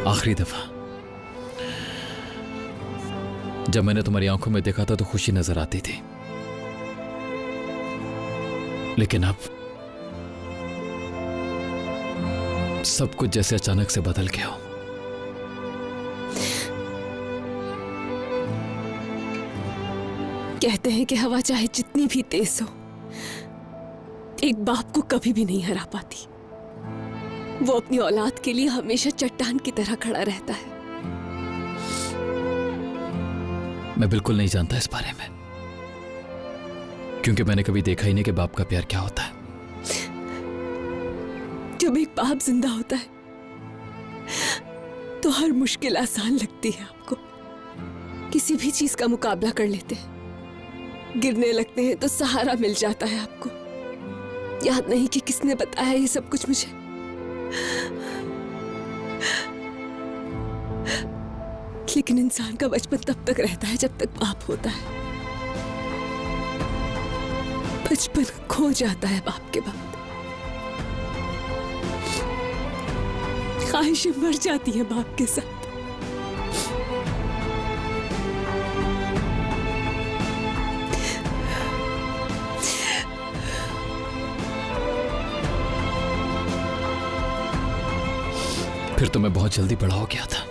आखिरी दफा जब मैंने तुम्हारी आंखों में देखा था तो खुशी नजर आती थी, लेकिन अब सब कुछ जैसे अचानक से बदल गया हो। कहते हैं कि हवा चाहे जितनी भी तेज हो, एक बाप को कभी भी नहीं हरा पाती। वो अपनी औलाद के लिए हमेशा चट्टान की तरह खड़ा रहता है। मैं बिल्कुल नहीं जानता इस बारे में, क्योंकि मैंने कभी देखा ही नहीं कि बाप का प्यार क्या होता है। जब एक बाप जिंदा होता है तो हर मुश्किल आसान लगती है। आपको किसी भी चीज का मुकाबला कर लेते हैं, गिरने लगते हैं तो सहारा मिल जाता है। आपको याद नहीं कि किसने बताया ये सब कुछ मुझे। लेकिन इंसान का बचपन तब तक रहता है जब तक बाप होता है। बचपन खो जाता है बाप के बाद। ख्वाहिशें मर जाती हैं बाप के साथ। फिर तो मैं बहुत जल्दी बड़ा हो गया था।